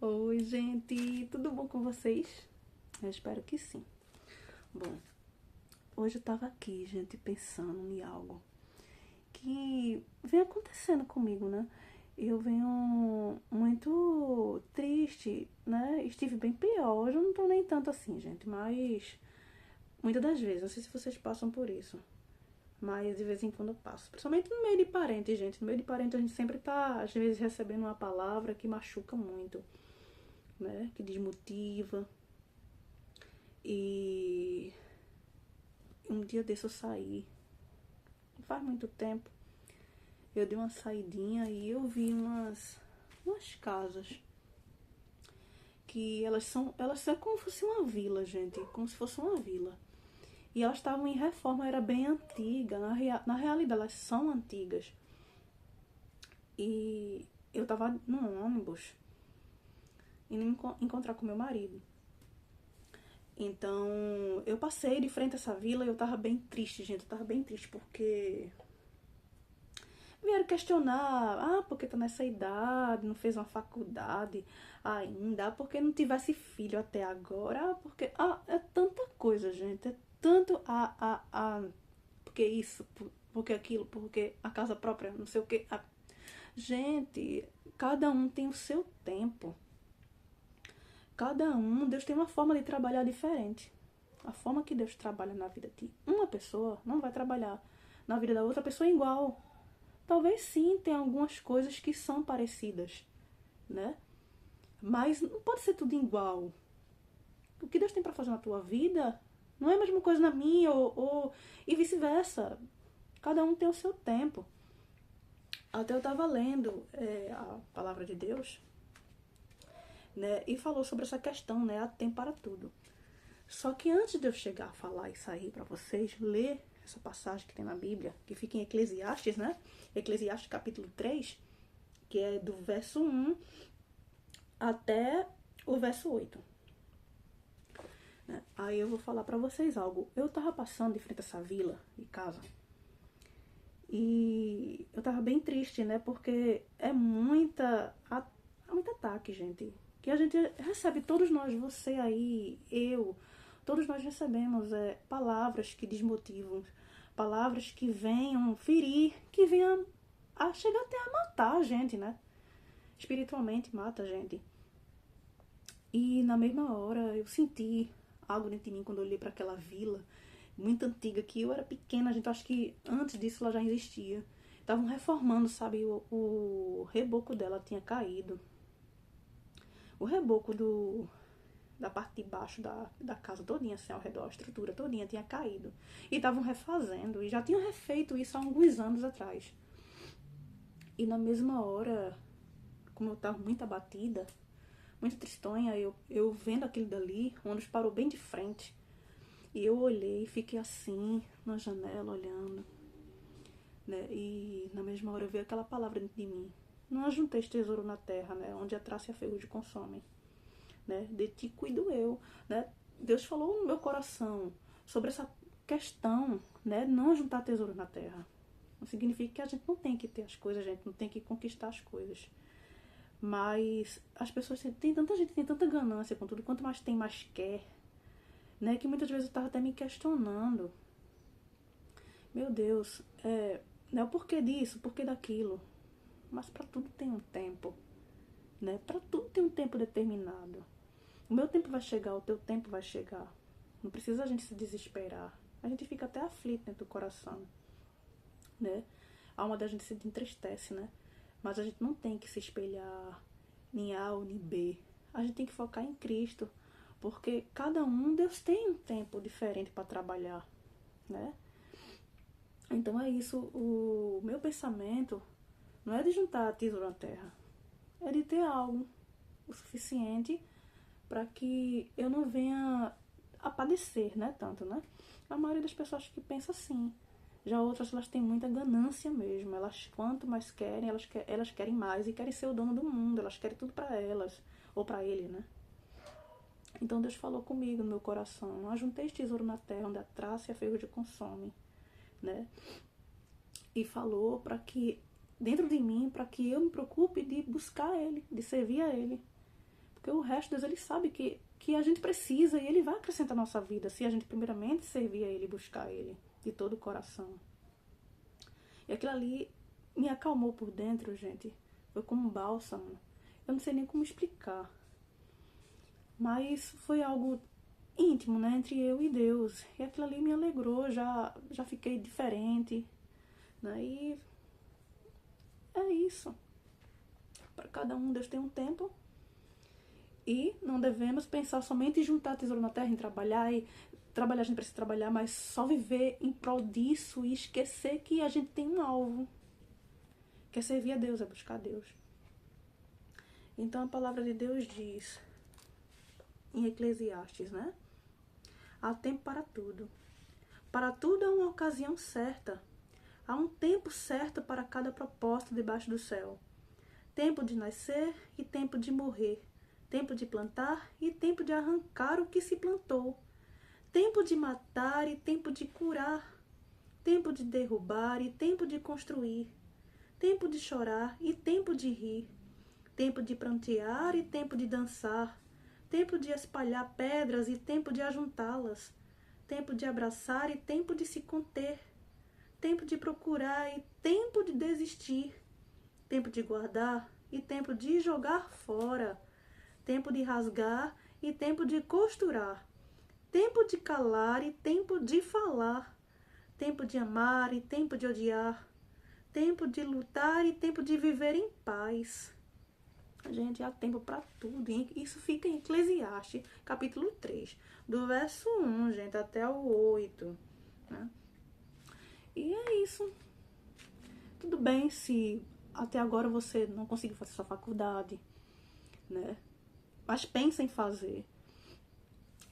Oi, gente, tudo bom com vocês? Eu espero que sim. Bom, hoje eu tava aqui, gente, pensando em algo que vem acontecendo comigo, né? Eu venho muito triste, né? Estive bem pior. Hoje eu não tô nem tanto assim, gente, mas muitas das vezes, não sei se vocês passam por isso, mas de vez em quando eu passo. Principalmente no meio de parente, gente. No meio de parente a gente sempre tá, às vezes, recebendo uma palavra que machuca muito, né? Que desmotiva. E um dia desse eu saí, não faz muito tempo, eu dei uma saidinha e eu vi umas casas que elas são como se fosse uma vila, gente, como se fosse uma vila. E elas estavam em reforma, era bem antiga, na realidade elas são antigas. E eu tava num ônibus indo encontrar com meu marido. Então, eu passei de frente a essa vila e eu tava bem triste, gente. Eu tava bem triste porque vieram questionar, porque tá nessa idade, não fez uma faculdade ainda, porque não tivesse filho até agora, porque é tanta coisa, gente, é tanto porque isso, porque aquilo, porque a casa própria, não sei o que. Gente, cada um tem o seu tempo. Cada um, Deus tem uma forma de trabalhar diferente. A forma que Deus trabalha na vida de uma pessoa não vai trabalhar na vida da outra pessoa igual. Talvez sim tenha algumas coisas que são parecidas, né? Mas não pode ser tudo igual. O que Deus tem para fazer na tua vida não é a mesma coisa na minha, e vice-versa. Cada um tem o seu tempo. Até eu estava lendo a palavra de Deus, né? E falou sobre essa questão, né? Há tempo para tudo. Só que antes de eu chegar a falar e sair para vocês, ler essa passagem que tem na Bíblia, que fica em Eclesiastes, né? Eclesiastes capítulo 3, que é do verso 1 até o verso 8. Né? Aí eu vou falar pra vocês algo. Eu tava passando de frente a essa vila de casa e eu tava bem triste, né? Porque é muito ataque, gente. Que a gente recebe, todos nós, você aí, eu, todos nós recebemos palavras que desmotivam, palavras que venham ferir, que venham a chegar até a matar a gente, né? Espiritualmente mata a gente. E na mesma hora eu senti algo dentro de mim quando eu olhei para aquela vila muito antiga, que eu era pequena, gente, acho que antes disso ela já existia. Estavam reformando, sabe, o reboco dela tinha caído. O reboco da parte de baixo da casa todinha, assim, ao redor, a estrutura todinha tinha caído. E estavam refazendo, e já tinham refeito isso há alguns anos atrás. E na mesma hora, como eu estava muito abatida, muito tristonha, eu vendo aquilo dali, o ônibus parou bem de frente. E eu olhei, fiquei assim, na janela, olhando, né? E na mesma hora veio aquela palavra dentro de mim. Não ajunteis tesouro na terra, né? Onde a traça e a ferrugem consomem, né? De ti cuido eu, né? Deus falou no meu coração sobre essa questão, né? Não juntar tesouro na terra. Não significa que a gente não tem que ter as coisas, a gente não tem que conquistar as coisas. Mas as pessoas tem tanta gente, tem tanta ganância com tudo, quanto mais tem, mais quer, né? Que muitas vezes eu tava até me questionando. Meu Deus, né? O porquê disso, o porquê daquilo. Mas para tudo tem um tempo, né? Para tudo tem um tempo determinado. O meu tempo vai chegar, o teu tempo vai chegar. Não precisa a gente se desesperar. A gente fica até aflito dentro do coração, né? A alma da gente se entristece, né? Mas a gente não tem que se espelhar nem A ou nem B. A gente tem que focar em Cristo, porque cada um, Deus tem um tempo diferente para trabalhar, né? Então é isso, o meu pensamento não é de juntar tesouro na terra, é de ter algo o suficiente para que eu não venha a padecer, né, tanto, né? A maioria das pessoas que pensa assim. Já outras, elas têm muita ganância mesmo. Elas, quanto mais querem, elas querem mais e querem ser o dono do mundo. Elas querem tudo para elas, ou para ele, né? Então Deus falou comigo no meu coração: não ajunteis tesouro na terra, onde a traça e a ferrugem consomem, né? E falou para que, dentro de mim, para que eu me preocupe de buscar ele, de servir a ele. Porque o resto, Deus, ele sabe que a gente precisa e ele vai acrescentar na nossa vida se a gente primeiramente servir a ele e buscar ele de todo o coração. E aquilo ali me acalmou por dentro, gente. Foi como um bálsamo. Eu não sei nem como explicar. Mas foi algo íntimo, né? Entre eu e Deus. E aquilo ali me alegrou. Já fiquei diferente. Né? E é isso. Para cada um, Deus tem um tempo. E não devemos pensar somente em juntar tesouro na terra, em trabalhar. E trabalhar, a gente precisa trabalhar, mas só viver em prol disso e esquecer que a gente tem um alvo. Que é servir a Deus, é buscar a Deus. Então a palavra de Deus diz, em Eclesiastes, né? Há tempo para tudo. Para tudo há uma ocasião certa. Há um tempo certo para cada propósito debaixo do céu. Tempo de nascer e tempo de morrer. Tempo de plantar e tempo de arrancar o que se plantou. Tempo de matar e tempo de curar. Tempo de derrubar e tempo de construir. Tempo de chorar e tempo de rir. Tempo de prantear e tempo de dançar. Tempo de espalhar pedras e tempo de ajuntá-las. Tempo de abraçar e tempo de se conter. Tempo de procurar e tempo de desistir. Tempo de guardar e tempo de jogar fora. Tempo de rasgar e tempo de costurar. Tempo de calar e tempo de falar. Tempo de amar e tempo de odiar. Tempo de lutar e tempo de viver em paz. Gente, há tempo para tudo. Isso fica em Eclesiastes, capítulo 3, do verso 1, gente, até o 8. Né? E é isso. Tudo bem se até agora você não conseguiu fazer sua faculdade, né? Mas pensa em fazer.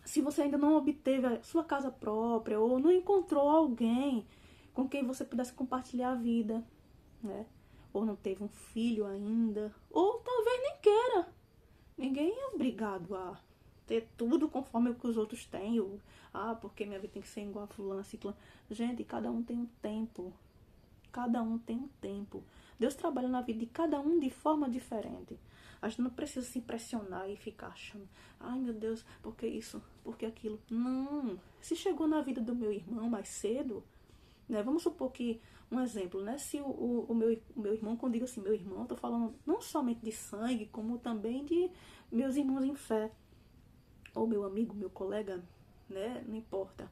Se você ainda não obteve a sua casa própria ou não encontrou alguém com quem você pudesse compartilhar a vida, né? Ou não teve um filho ainda, ou talvez nem queira. Ninguém é obrigado a ter tudo conforme o que os outros têm. Ou, porque minha vida tem que ser igual a fulana, ciclana. Gente, cada um tem um tempo. Cada um tem um tempo. Deus trabalha na vida de cada um de forma diferente. A gente não precisa se impressionar e ficar achando, ai meu Deus, por que isso, por que aquilo? Não. Se chegou na vida do meu irmão mais cedo, né? Vamos supor que, um exemplo, né? Se o meu irmão, quando digo assim, meu irmão, eu tô falando não somente de sangue, como também de meus irmãos em fé. Ou meu amigo, meu colega, né? Não importa.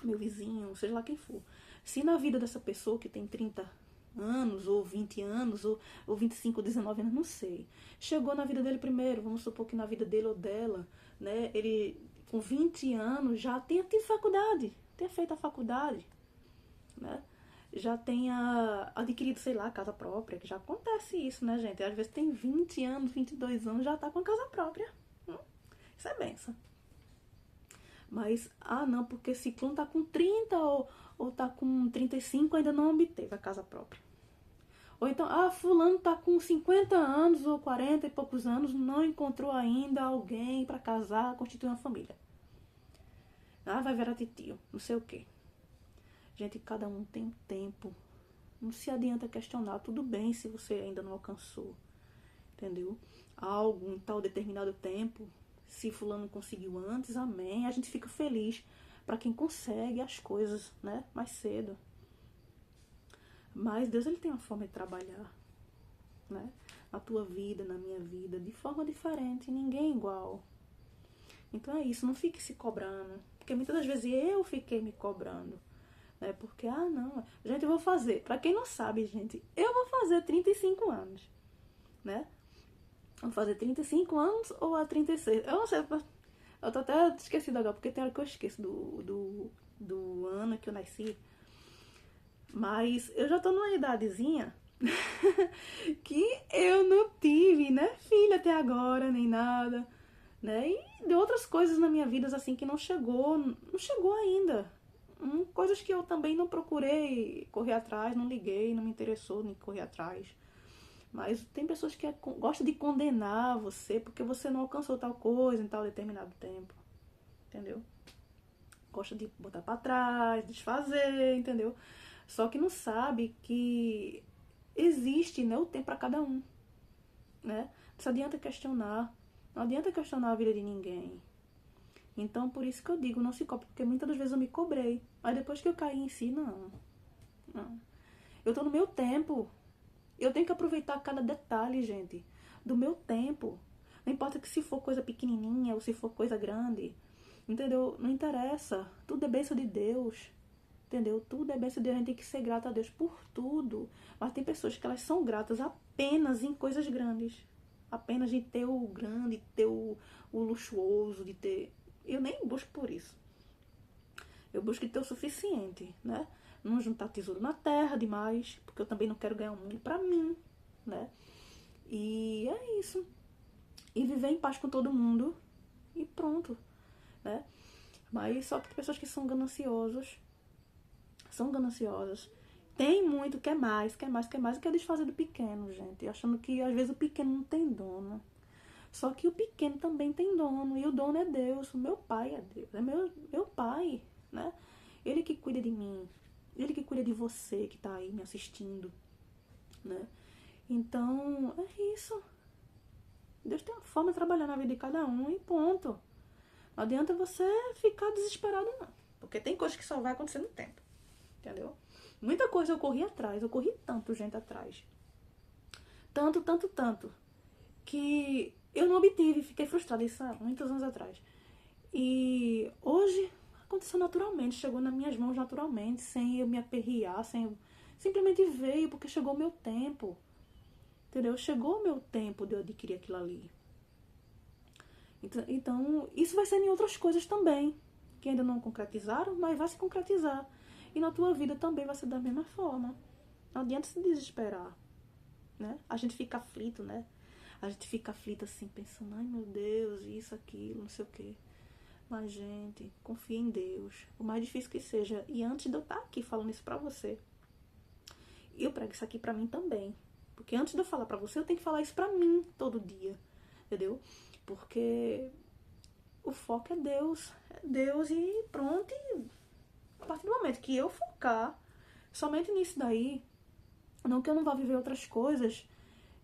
Meu vizinho, seja lá quem for. Se na vida dessa pessoa que tem 30 anos, ou 20 anos, ou 25, ou 19 anos, não sei. Chegou na vida dele primeiro, vamos supor que na vida dele ou dela, né? Ele, com 20 anos, já tenha tido faculdade, tenha feito a faculdade, né? Já tenha adquirido, sei lá, casa própria, que já acontece isso, né, gente? Às vezes tem 20 anos, 22 anos, já tá com a casa própria. Isso é benção. Mas, não, porque ciclone tá com 30 ou tá com 35, ainda não obteve a casa própria. Ou então, fulano tá com 50 anos ou 40 e poucos anos, não encontrou ainda alguém para casar, constituir uma família. Vai virar titio, não sei o quê. Gente, cada um tem um tempo. Não se adianta questionar, tudo bem se você ainda não alcançou, entendeu? Algo em tal determinado tempo, se fulano conseguiu antes, amém. A gente fica feliz para quem consegue as coisas, né, mais cedo. Mas Deus, ele tem uma forma de trabalhar, né? Na tua vida, na minha vida, de forma diferente, ninguém é igual. Então é isso, não fique se cobrando. Porque muitas das vezes eu fiquei me cobrando. Né? Porque, não, gente, eu vou fazer. Pra quem não sabe, gente, eu vou fazer 35 anos, né? Vou fazer 35 anos ou a 36? Eu não sei, eu tô até esquecida agora, porque tem hora que eu esqueço do ano que eu nasci. Mas eu já tô numa idadezinha que eu não tive, né, filha até agora, nem nada, né? E de outras coisas na minha vida, assim, que não chegou ainda. Coisas que eu também não procurei correr atrás, não liguei, não me interessou em correr atrás. Mas tem pessoas que gostam de condenar você porque você não alcançou tal coisa em tal determinado tempo. Entendeu? Gosta de botar pra trás, desfazer, entendeu? Só que não sabe que existe, né, o tempo para cada um, né? Não se adianta questionar, Não adianta questionar a vida de ninguém. Então, por isso que eu digo, não se cobre, porque muitas das vezes eu me cobrei. Aí depois que eu caí em si, não. Eu tô no meu tempo. Eu tenho que aproveitar cada detalhe, gente, do meu tempo. Não importa que se for coisa pequenininha ou se for coisa grande. Entendeu? Não interessa. Tudo é bênção de Deus. Entendeu? Tudo é bênção de Deus. A gente tem que ser grata a Deus por tudo. Mas tem pessoas que elas são gratas apenas em coisas grandes. Apenas de ter o grande, de ter o luxuoso, de ter... Eu nem busco por isso. Eu busco ter o suficiente, né? Não juntar tesouro na terra demais, porque eu também não quero ganhar o mundo pra mim, né? E é isso. E viver em paz com todo mundo e pronto, né? Mas só que tem pessoas que são gananciosas, tem muito, quer mais, e quer desfazer do pequeno, gente. Achando que às vezes o pequeno não tem dono. Só que o pequeno também tem dono, e o dono é Deus. O meu pai é Deus, é meu pai, né? Ele que cuida de mim, ele que cuida de você que tá aí me assistindo, né? Então, é isso. Deus tem uma forma de trabalhar na vida de cada um e ponto. Não adianta você ficar desesperado, não. Porque tem coisas que só vai acontecer no tempo. Entendeu? Muita coisa eu corri atrás. Eu corri tanto, gente, atrás. Tanto, que eu não obtive. Fiquei frustrada isso há muitos anos atrás. E hoje aconteceu naturalmente. Chegou nas minhas mãos naturalmente. Sem eu me aperrear. Simplesmente veio porque chegou o meu tempo. Entendeu? Chegou o meu tempo de eu adquirir aquilo ali. Então, isso vai ser em outras coisas também, que ainda não concretizaram, mas vai se concretizar. E na tua vida também vai ser da mesma forma. Não adianta se desesperar, né? A gente fica aflito, né? A gente fica aflito assim, pensando, ai meu Deus, isso, aquilo, não sei o quê. Mas, gente, confia em Deus. O mais difícil que seja. E antes de eu estar aqui falando isso pra você, eu prego isso aqui pra mim também. Porque antes de eu falar pra você, eu tenho que falar isso pra mim todo dia. Entendeu? Porque o foco é Deus e pronto. E a partir do momento que eu focar somente nisso daí, não que eu não vá viver outras coisas,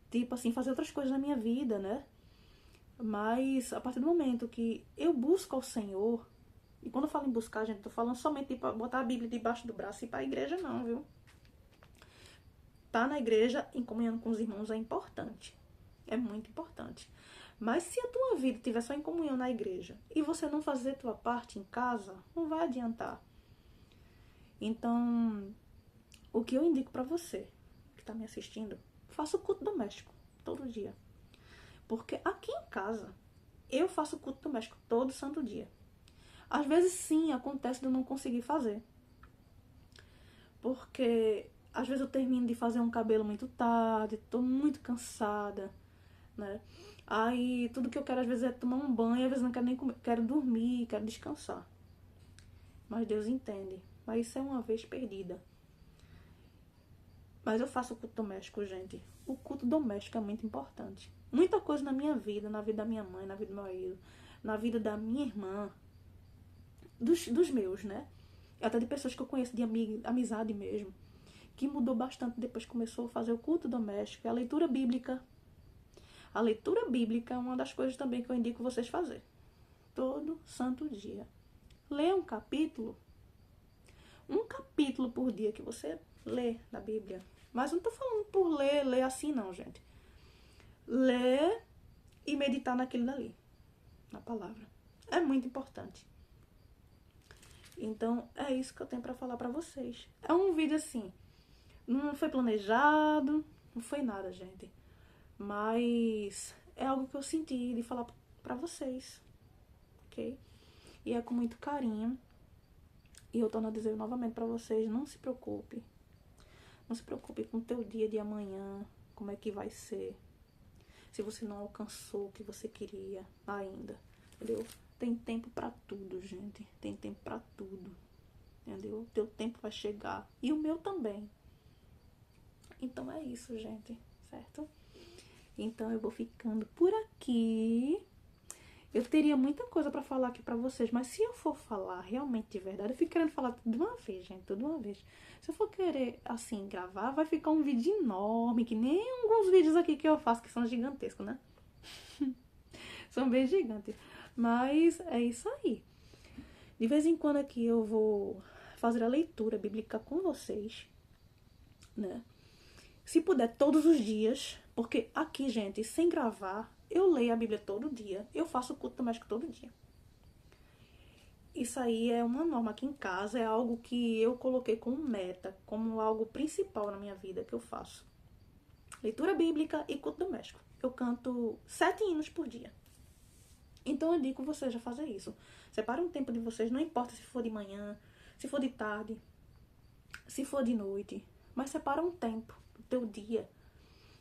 tipo assim, fazer outras coisas na minha vida, né? Mas a partir do momento que eu busco ao Senhor, e quando eu falo em buscar, gente, tô falando somente de botar a Bíblia debaixo do braço e ir pra igreja, não, viu? Tá na igreja em comunhão com os irmãos é importante. É muito importante. Mas se a tua vida estiver só em comunhão na igreja e você não fazer a tua parte em casa, não vai adiantar. Então, o que eu indico pra você que tá me assistindo, faça o culto doméstico todo dia. Porque aqui em casa, eu faço o culto doméstico todo santo dia. Às vezes sim, acontece de eu não conseguir fazer. Porque às vezes eu termino de fazer um cabelo muito tarde, tô muito cansada, né? Aí tudo que eu quero às vezes é tomar um banho, às vezes não quero nem comer, quero dormir, quero descansar. Mas Deus entende. Mas isso é uma vez perdida. Mas eu faço o culto doméstico, gente. O culto doméstico é muito importante. Muita coisa na minha vida, na vida da minha mãe, na vida do meu marido, na vida da minha irmã, dos meus, né? Até de pessoas que eu conheço de amizade mesmo, que mudou bastante depois que começou a fazer o culto doméstico, a leitura bíblica. A leitura bíblica é uma das coisas também que eu indico vocês fazer. Todo santo dia. Lê um capítulo por dia que você lê da Bíblia. Mas não tô falando por ler assim não, gente. Ler e meditar naquilo dali, na palavra. É muito importante. Então, é isso que eu tenho pra falar pra vocês. É um vídeo assim, não foi planejado, não foi nada, gente. Mas é algo que eu senti de falar pra vocês, ok? E é com muito carinho. E eu torno a dizer novamente pra vocês, não se preocupe. Não se preocupe com o teu dia de amanhã, como é que vai ser. Se você não alcançou o que você queria ainda, entendeu? Tem tempo pra tudo, gente. Tem tempo pra tudo, entendeu? O teu tempo vai chegar. E o meu também. Então é isso, gente, certo? Então eu vou ficando por aqui. Eu teria muita coisa pra falar aqui pra vocês, mas se eu for falar realmente de verdade, eu fico querendo falar tudo de uma vez, gente, tudo de uma vez. Se eu for querer, assim, gravar, vai ficar um vídeo enorme, que nem alguns vídeos aqui que eu faço, que são gigantescos, né? São bem gigantes. Mas é isso aí. De vez em quando aqui eu vou fazer a leitura bíblica com vocês, né? Se puder, todos os dias, porque aqui, gente, sem gravar, eu leio a Bíblia todo dia. Eu faço culto doméstico todo dia. Isso aí é uma norma aqui em casa, é algo que eu coloquei como meta, como algo principal na minha vida que eu faço. Leitura bíblica e culto doméstico. Eu canto 7 hinos por dia. Então eu digo vocês a fazer isso. Separa um tempo de vocês, não importa se for de manhã, se for de tarde, se for de noite, mas separa um tempo do teu dia,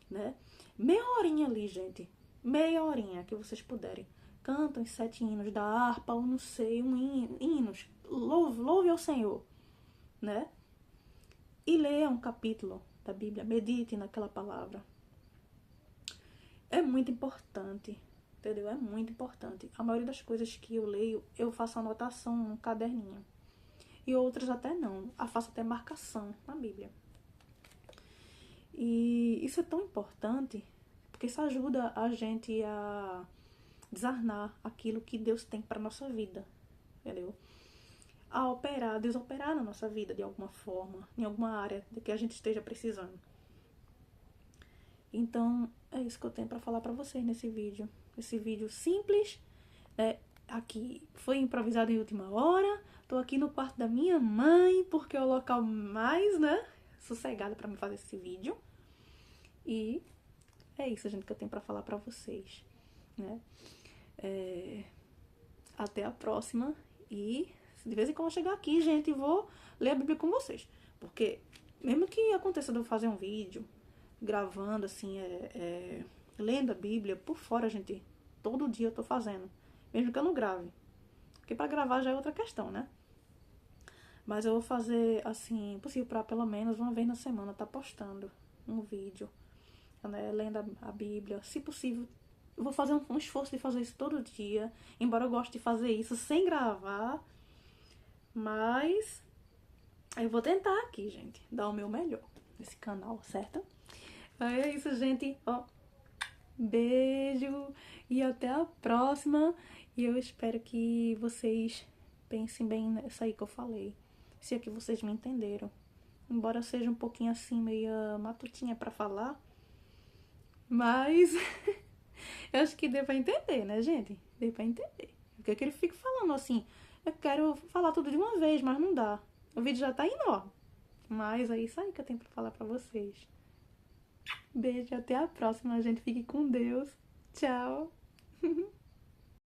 né? Meia horinha ali, gente. Meia horinha que vocês puderem. Cantem 7 hinos da harpa, ou não sei, hinos. Louve ao Senhor, né? E leia um capítulo da Bíblia, medite naquela palavra. É muito importante, entendeu? É muito importante. A maioria das coisas que eu leio, eu faço anotação num caderninho. E outras até não. Eu faço até marcação na Bíblia. E isso é tão importante, porque isso ajuda a gente a desarnar aquilo que Deus tem para nossa vida, entendeu? A operar, Deus operar na nossa vida de alguma forma, em alguma área de que a gente esteja precisando. Então, é isso que eu tenho para falar para vocês nesse vídeo. Esse vídeo simples, né? Aqui foi improvisado em última hora. Tô aqui no quarto da minha mãe, porque é o local mais, né, sossegado para me fazer esse vídeo. E é isso, gente, que eu tenho para falar para vocês, né? Até a próxima. E de vez em quando eu chegar aqui, gente, vou ler a Bíblia com vocês. Porque mesmo que aconteça de eu fazer um vídeo gravando, assim, lendo a Bíblia por fora, gente, todo dia eu tô fazendo. Mesmo que eu não grave. Porque pra gravar já é outra questão, né? Mas eu vou fazer, assim, possível pra pelo menos uma vez na semana tá postando um vídeo, né, lendo a Bíblia. Se possível, eu vou fazer um esforço de fazer isso todo dia. Embora eu goste de fazer isso sem gravar. Mas eu vou tentar aqui, gente, dar o meu melhor nesse canal, certo? É isso, gente. Ó, beijo e até a próxima. E eu espero que vocês pensem bem nessa aí que eu falei. Se é que vocês me entenderam. Embora eu seja um pouquinho assim, meio matutinha pra falar. Mas eu acho que deu pra entender, né, gente? Deu pra entender. Porque é que ele fica falando assim, eu quero falar tudo de uma vez, mas não dá. O vídeo já tá enorme. Mas é isso aí que eu tenho pra falar pra vocês. Beijo, até a próxima, gente. Fique com Deus. Tchau.